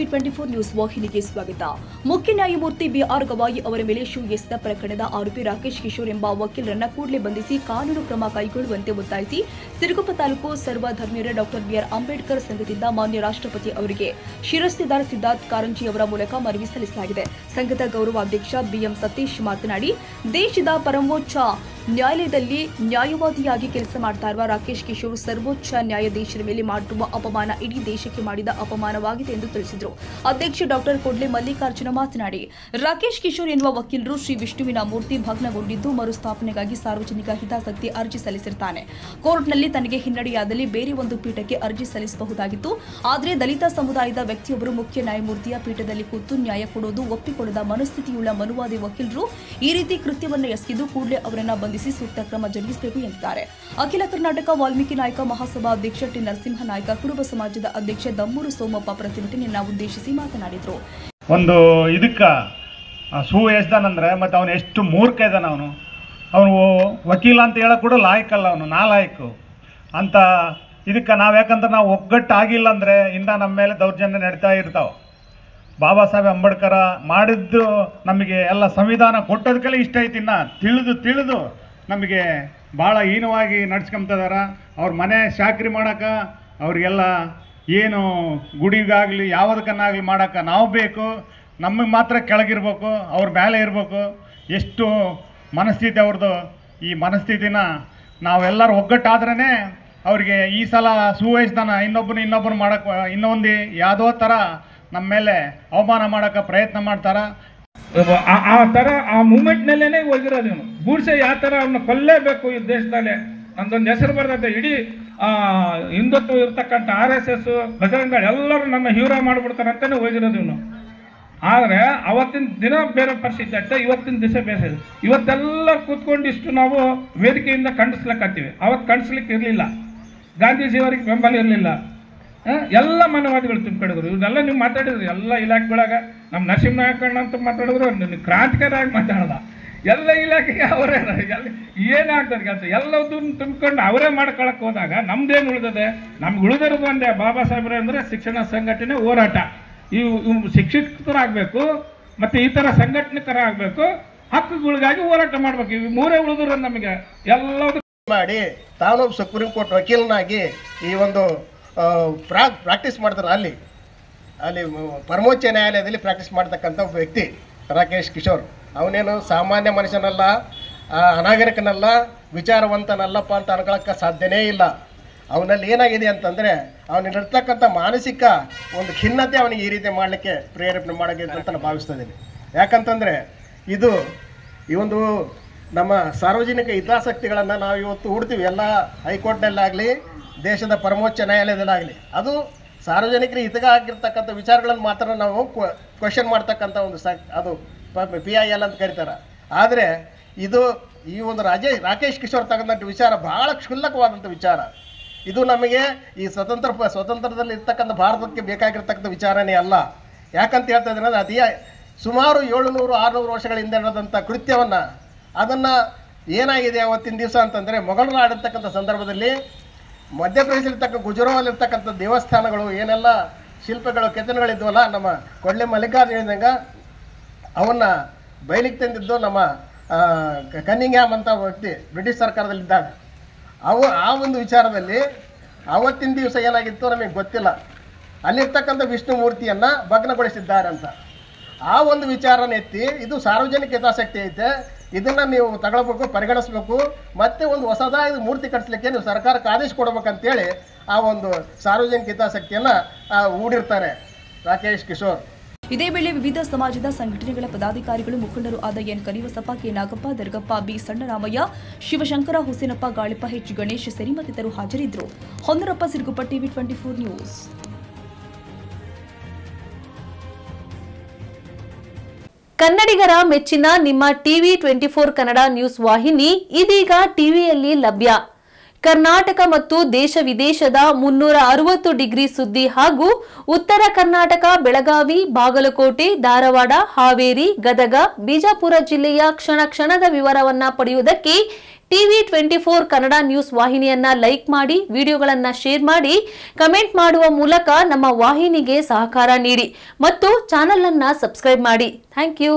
TV 24 news ವಾಹಿನಿಗೆ ಸ್ವಾಗತ. ಮುಖ್ಯ ನ್ಯಾಯಮೂರ್ತಿ ಬಿಆರ್ ಗವಾಯಿ ಅವರ ಮೇಲೆ ಶೂ ಎಸೆದ ಪ್ರಕರಣದ ಆರೋಪಿ ರಾಕೇಶ್ ಕಿಶೋರ್ ಎಂಬ ವಕೀಲರನ್ನ ಕೂಡಲೇ ಬಂಧಿಸಿ ಕಾನೂನು ಕ್ರಮ ಕೈಗೊಳ್ಳುವಂತೆ ಒತ್ತಾಯಿಸಿ ಸಿರುಗುಪ್ಪ ತಾಲೂಕು ಸರ್ವಧರ್ಮೀಯರ ಡಾಕ್ಟರ್ ಬಿಆರ್ ಅಂಬೇಡ್ಕರ್ ಸಂಘದಿಂದ ಮಾನ್ಯ ರಾಷ್ಟ್ರಪತಿ ಅವರಿಗೆ ಶಿರಸ್ತೇದಾರ್ ಸಿದ್ಧಾರ್ಥ್ ಕಾರಂಜಿ ಅವರ ಮೂಲಕ ಮನವಿ ಸಲ್ಲಿಸಲಾಗಿದೆ. ಸಂಘದ ಗೌರವಾಧ್ಯಕ್ಷ ಬಿಎಂ ಸತೀಶ್ ಮಾತನಾಡಿ, ದೇಶದ ಪರಮೋಚ್ಚ ನ್ಯಾಯಾಲಯದಲ್ಲಿ ನ್ಯಾಯವಾದಿಯಾಗಿ ಕೆಲಸ ಮಾಡ್ತಾ ಇರುವ ರಾಕೇಶ್ ಕಿಶೋರ್ ಸರ್ವೋಚ್ಚ ನ್ಯಾಯಾಧೀಶರ ಮೇಲೆ ಮಾಡಿರುವ ಅಪಮಾನ ಇಡೀ ದೇಶಕ್ಕೆ ಮಾಡಿದ ಅಪಮಾನವಾಗಿದೆ ಎಂದು ತಿಳಿಸಿದರು. ಅಧ್ಯಕ್ಷ ಡಾಕ್ಟರ್ ಕೊಡ್ಲೆ ಮಲ್ಲಿಕಾರ್ಜುನ ಮಾತನಾಡಿ, ರಾಕೇಶ್ ಕಿಶೋರ್ ಎನ್ನುವ ವಕೀಲರು ಶ್ರೀ ವಿಷ್ಣುವಿನ ಮೂರ್ತಿ ಭಗ್ನಗೊಂಡಿದ್ದು ಮರುಸ್ಥಾಪನೆಗಾಗಿ ಸಾರ್ವಜನಿಕ ಹಿತಾಸಕ್ತಿ ಅರ್ಜಿ ಸಲ್ಲಿಸಿರುತ್ತಾನೆ. ಕೋರ್ಟ್ನಲ್ಲಿ ತನಗೆ ಹಿನ್ನಡೆಯಾದಲ್ಲಿ ಬೇರೆ ಒಂದು ಪೀಠಕ್ಕೆ ಅರ್ಜಿ ಸಲ್ಲಿಸಬಹುದಾಗಿತ್ತು. ಆದರೆ ದಲಿತ ಸಮುದಾಯದ ವ್ಯಕ್ತಿಯೊಬ್ಬರು ಮುಖ್ಯ ನ್ಯಾಯಮೂರ್ತಿಯ ಪೀಠದಲ್ಲಿ ಕೂತು ನ್ಯಾಯ ಕೊಡೋದು ಒಪ್ಪಿಕೊಳ್ಳದ ಮನಸ್ಥಿತಿಯುಳ್ಳ ಮನುವಾದಿ ವಕೀಲರು ಈ ರೀತಿ ಕೃತ್ಯವನ್ನು ಎಸಗಿದ್ದು ಕೂಡಲೇ ಅವರನ್ನು ಬಂಧಿಸಿ ಸೂಕ್ತ ಕ್ರಮ ಜರುಗಿಸಬೇಕು ಎಂದಿದ್ದಾರೆ. ಅಖಿಲ ಕರ್ನಾಟಕ ವಾಲ್ಮೀಕಿ ನಾಯಕ ಮಹಾಸಭಾ ಅಧ್ಯಕ್ಷ ಟಿ ನರಸಿಂಹ ನಾಯ್ಕ, ಕುರುಬ ಸಮಾಜದ ಅಧ್ಯಕ್ಷ ದಮ್ಮೂರು ಸೋಮಪ್ಪ ಪ್ರತಿಭಟನೆಯನ್ನು ಉದ್ದೇಶಿಸಿ ಮಾತನಾಡಿದರು. ಒಂದು ಇದಕ್ಕೆ ಸೂ ಎಸ್ದಾನಂದ್ರೆ ಮತ್ತೆ ಅವನು ಎಷ್ಟು ಮೂರ್ಖ ಇದ್ದಾನೆ. ಅವನು ವಕೀಲ ಅಂತ ಹೇಳೋಕೆ ಕೂಡ ಲಾಯಕಲ್ಲ, ಅವನು ನಾಲಾಯಕು ಅಂತ. ಇದಕ್ಕೆ ನಾವು ಯಾಕಂದ್ರೆ ನಾವು ಒಗ್ಗಟ್ಟಾಗಿಲ್ಲ ಅಂದರೆ ಇಂದ ನಮ್ಮ ಮೇಲೆ ದೌರ್ಜನ್ಯ ನಡೀತಾ ಇರ್ತಾವೆ. ಬಾಬಾ ಸಾಹೇಬ್ ಅಂಬೇಡ್ಕರ್ ಮಾಡಿದ್ದು ನಮಗೆ ಎಲ್ಲ ಸಂವಿಧಾನ ಕೊಟ್ಟೋದಕ್ಕೆಲ್ಲ ಇಷ್ಟ ಐತಿ. ಇನ್ನು ತಿಳಿದು ನಮಗೆ ಭಾಳ ಹೀನವಾಗಿ ನಡ್ಸ್ಕೊಂತಿದಾರ. ಅವ್ರ ಮನೆ ಚಾಕ್ರಿ ಮಾಡೋಕೆ ಅವ್ರಿಗೆಲ್ಲ ಏನು ಗುಡಿಗಾಗಲಿ ಯಾವುದಕ್ಕನ್ನಾಗಲಿ ಮಾಡೋಕೆ ನಾವು ಬೇಕು, ನಮಗೆ ಮಾತ್ರ ಕೆಳಗಿರ್ಬೇಕು, ಅವ್ರ ಮೇಲೆ ಇರಬೇಕು. ಎಷ್ಟು ಮನಸ್ಥಿತಿ ಅವ್ರದ್ದು. ಈ ಮನಸ್ಥಿತಿನ ನಾವೆಲ್ಲರೂ ಒಗ್ಗಟ್ಟಾದ್ರೇ ಅವ್ರಿಗೆ ಈ ಸಲ ಸುವಹಿಸ್ದಾನ ಇನ್ನೊಬ್ಬನು ಮಾಡೋಕ್ಕೆ ಇನ್ನೊಂದು ಯಾವುದೋ ಥರ ನಮ್ಮ ಮೇಲೆ ಅವಮಾನ ಮಾಡೋಕ್ಕೆ ಪ್ರಯತ್ನ ಮಾಡ್ತಾರೆ. ಆ ಥರ ಆ ಮೂಮೆಂಟ್ನಲ್ಲೇ ಹೋಗಿರೋದು ಇವನು. ಗೂಡ್ಸೆ ಯಾವ ಥರ ಅವನ್ನ ಕೊಲ್ಲೇಬೇಕು ಈ ದೇಶದಲ್ಲೇ ನಂದೊಂದು ಹೆಸರು ಬರ್ತದೆ. ಇಡೀ ಹಿಂದುತ್ವ ಇರ್ತಕ್ಕಂಥ RSS ಬಜರಂಗ ಎಲ್ಲರೂ ನನ್ನ ಹೀರೋ ಮಾಡಿಬಿಡ್ತಾರೆ ಅಂತಲೇ ಹೋಗಿರೋದು ಇವನು. ಆದರೆ ಅವತ್ತಿನ ದಿನ ಬೇರೆ ಪರಿಸ್ಥಿತಿ ಆಗ್ತದೆ, ಇವತ್ತಿನ ದಿವಸ ಬೇರೆ. ಇವತ್ತೆಲ್ಲ ಕೂತ್ಕೊಂಡಿಷ್ಟು ನಾವು ವೇದಿಕೆಯಿಂದ ಖಂಡಿಸ್ಲಿಕ್ಕತ್ತೀವಿ. ಅವತ್ತು ಖಂಡಿಸ್ಲಿಕ್ಕೆ ಇರಲಿಲ್ಲ, ಗಾಂಧೀಜಿಯವರಿಗೆ ಬೆಂಬಲ ಇರಲಿಲ್ಲ. ಎಲ್ಲ ಮಾನವಾದಿಗಳು ತುಂಬಿಕೊಂಡಿದ್ರು. ಇವನ್ನೆಲ್ಲ ನೀವು ಮಾತಾಡಿದ್ರು ಎಲ್ಲ ಇಲಾಖೆಗಳಾಗ. ನಮ್ಮ ನರಸಿಂಹನಾಯಕಣ್ಣ ಅಂತ ಮಾತಾಡಿದ್ರು, ಕ್ರಾಂತಿಕಾರಿಯಾಗಿ ಮಾತಾಡೋದ. ಎಲ್ಲ ಇಲಾಖೆಗೆ ಅವರೇ ಏನಾಗ್ತದೆ ಕೆಲಸ ಎಲ್ಲದನ್ನು ತುಂಬಿಕೊಂಡು ಅವರೇ ಮಾಡ್ಕೊಳಕ್ಕೆ ಹೋದಾಗ ನಮ್ದೇನು ಉಳಿದಿದೆ? ನಮ್ಗೆ ಉಳಿದಿರೋದು ಒಂದೇ ಬಾಬಾ ಸಾಹೇಬ್ರೆ ಅಂದರೆ ಶಿಕ್ಷಣ ಸಂಘಟನೆ ಹೋರಾಟ. ಇವು ಶಿಕ್ಷಕರಾಗಬೇಕು ಮತ್ತು ಈ ಥರ ಸಂಘಟನೆಕರಾಗಬೇಕು, ಹಕ್ಕುಗಳಿಗಾಗಿ ಹೋರಾಟ ಮಾಡಬೇಕು. ಇವು ಮೂರೇ ಉಳಿದ್ರು ನಮಗೆ. ಎಲ್ಲದೂ ಮಾಡಿ ತಾನು ಸುಪ್ರೀಂ ಕೋರ್ಟ್ ವಕೀಲನಾಗಿ ಈ ಒಂದು ಪ್ರಾಕ್ಟೀಸ್ ಮಾಡ್ತಾರೆ. ಅಲ್ಲಿ ಪರಮೋಚ್ಚ ನ್ಯಾಯಾಲಯದಲ್ಲಿ ಪ್ರಾಕ್ಟೀಸ್ ಮಾಡ್ತಕ್ಕಂಥ ಒಬ್ಬ ವ್ಯಕ್ತಿ ರಾಕೇಶ್ ಕಿಶೋರ್. ಅವನೇನು ಸಾಮಾನ್ಯ ಮನುಷ್ಯನಲ್ಲ, ಅನಾಗರಿಕನಲ್ಲ, ವಿಚಾರವಂತನಲ್ಲಪ್ಪ ಅಂತ ಅನ್ಕೊಳ್ಳೋಕ್ಕೆ ಸಾಧ್ಯನೇ ಇಲ್ಲ. ಅವನಲ್ಲಿ ಏನಾಗಿದೆ ಅಂತಂದರೆ ಅವನಿರ್ತಕ್ಕಂಥ ಮಾನಸಿಕ ಒಂದು ಖಿನ್ನತೆ ಅವನಿಗೆ ಈ ರೀತಿ ಮಾಡಲಿಕ್ಕೆ ಪ್ರೇರೇಪಣೆ ಮಾಡೋಗಿದೆ ಅಂತ ನಾನು ಭಾವಿಸ್ತಾ ಇದ್ದೀನಿ. ಯಾಕಂತಂದರೆ ಈ ಒಂದು ನಮ್ಮ ಸಾರ್ವಜನಿಕ ಹಿತಾಸಕ್ತಿಗಳನ್ನು ನಾವು ಇವತ್ತು ಹುಡ್ತೀವಿ. ಎಲ್ಲ ಹೈಕೋರ್ಟ್ನಲ್ಲಾಗಲಿ ದೇಶದ ಪರಮೋಚ್ಚ ನ್ಯಾಯಾಲಯದಲ್ಲಾಗಲಿ ಅದು ಸಾರ್ವಜನಿಕರಿಗೆ ಹಿತವಾಗಿರ್ತಕ್ಕಂಥ ವಿಚಾರಗಳನ್ನು ಮಾತ್ರ ನಾವು ಕ್ವಶನ್ ಮಾಡ್ತಕ್ಕಂಥ ಒಂದು ಅದು PIL ಅಂತ ಕರೀತಾರೆ. ಆದರೆ ಈ ಒಂದು ರಾಕೇಶ್ ಕಿಶೋರ್ ತಗೊಂಡಂಥ ವಿಚಾರ ಭಾಳ ಕ್ಷುಲ್ಲಕವಾದಂಥ ವಿಚಾರ. ಇದು ನಮಗೆ ಈ ಸ್ವತಂತ್ರದಲ್ಲಿ ಇರ್ತಕ್ಕಂಥ ಭಾರತಕ್ಕೆ ಬೇಕಾಗಿರ್ತಕ್ಕಂಥ ವಿಚಾರನೇ ಅಲ್ಲ. ಯಾಕಂತ ಹೇಳ್ತಾ ಇದ್ದೀನಿ ಅಂದರೆ ಸುಮಾರು 700-600 ವರ್ಷಗಳ ಹಿಂದೆ ನಡೆದಂಥ ಕೃತ್ಯವನ್ನು ಅದನ್ನು ಏನಾಗಿದೆ ಅವತ್ತಿನ ದಿವಸ ಅಂತಂದರೆ ಮೊಘಲರು ಆಡಿರ್ತಕ್ಕಂಥ ಸಂದರ್ಭದಲ್ಲಿ ಮಧ್ಯಪ್ರದೇಶದಲ್ಲಿರ್ತಕ್ಕ ಗುಜರಾವಲ್ಲಿರ್ತಕ್ಕಂಥ ದೇವಸ್ಥಾನಗಳು ಏನೆಲ್ಲ ಶಿಲ್ಪಗಳು ಕೆತ್ತನೆಗಳಿದ್ವಲ್ಲ, ನಮ್ಮ ಕೊಡ್ಲೆ ಮಲ್ಲಿಕಾರ್ಜುನ ಹೇಳಿದಂಗೆ ಅವನ್ನ ಬಯಲಿಗೆ ತಂದಿದ್ದು ನಮ್ಮ ಕನ್ನಿಂಗ್ಹ್ಯಾಮ್ ಅಂತ ವ್ಯಕ್ತಿ ಬ್ರಿಟಿಷ್ ಸರ್ಕಾರದಲ್ಲಿದ್ದಾಗ. ಆ ಒಂದು ವಿಚಾರದಲ್ಲಿ ಆವತ್ತಿನ ದಿವಸ ಏನಾಗಿತ್ತು ನಮಗೆ ಗೊತ್ತಿಲ್ಲ. ಅಲ್ಲಿರ್ತಕ್ಕಂಥ ವಿಷ್ಣು ಮೂರ್ತಿಯನ್ನು ಭಗ್ನಗೊಳಿಸಿದ್ದಾರೆ ಅಂತ ಆ ಒಂದು ವಿಚಾರನ ಎತ್ತಿ ಇದು ಸಾರ್ವಜನಿಕ ಹಿತಾಸಕ್ತಿ ಐತೆ, ಇದನ್ನು ನೀವು ತಗೊಳ್ಬೇಕು, ಪರಿಗಣಿಸಬೇಕು, ಮತ್ತೆ ಒಂದು ಹೊಸದಾಗಿ ಮೂರ್ತಿ ಕಟ್ಟಿಸ್ಲಿಕ್ಕೆ ನೀವು ಸರ್ಕಾರಕ್ಕೆ ಆದೇಶ ಕೊಡಬೇಕಂತೇಳಿ ಆ ಒಂದು ಸಾರ್ವಜನಿಕ ಹಿತಾಸಕ್ತಿಯನ್ನು ಹೂಡಿರ್ತಾರೆ ರಾಕೇಶ್ ಕಿಶೋರ್. ಇದೇ ವೇಳೆ ವಿವಿಧ ಸಮಾಜದ ಸಂಘಟನೆಗಳ ಪದಾಧಿಕಾರಿಗಳು, ಮುಖಂಡರು ಆದ N Karivasappa, K Nagappa, Dargappa, B Sannaramaiah, Shivashankara, Husenappa, Galippa, H Ganesh ಸೇರಿ ಮತ್ತಿತರರು ಹಾಜರಿದ್ದರು. Honnarappa, Siruguppa, TV 24 news. ಕನ್ನಡಿಗರ ಮೆಚ್ಚಿನ ನಿಮ್ಮ ಟಿವಿ 24 ಕನ್ನಡ ನ್ಯೂಸ್ ವಾಹಿನಿ ಇದೀಗ ಟಿವಿಯಲ್ಲಿ ಲಭ್ಯ. ಕರ್ನಾಟಕ ಮತ್ತು ದೇಶ ವಿದೇಶದ 360 ಡಿಗ್ರಿ ಸುದ್ದಿ ಹಾಗೂ ಉತ್ತರ ಕರ್ನಾಟಕ, ಬೆಳಗಾವಿ, ಬಾಗಲಕೋಟೆ, ಧಾರವಾಡ, ಹಾವೇರಿ, ಗದಗ, ಬಿಜಾಪುರ ಜಿಲ್ಲೆಯ ಕ್ಷಣ ಕ್ಷಣದ ವಿವರವನ್ನ ಪಡೆಯುವುದಕ್ಕೆ ಟಿವಿ 24 ಕನ್ನಡ ನ್ಯೂಸ್ ವಾಹಿನಿಯನ್ನ ಲೈಕ್ ಮಾಡಿ, ವಿಡಿಯೋಗಳನ್ನ ಶೇರ್ ಮಾಡಿ, ಕಮೆಂಟ್ ಮಾಡುವ ಮೂಲಕ ನಮ್ಮ ವಾಹಿನಿಗೆ ಸಹಕಾರ ನೀಡಿ ಮತ್ತು ಚಾನೆಲ್ ಅನ್ನ ಸಬ್ಸ್ಕ್ರೈಬ್ ಮಾಡಿ. Thank you.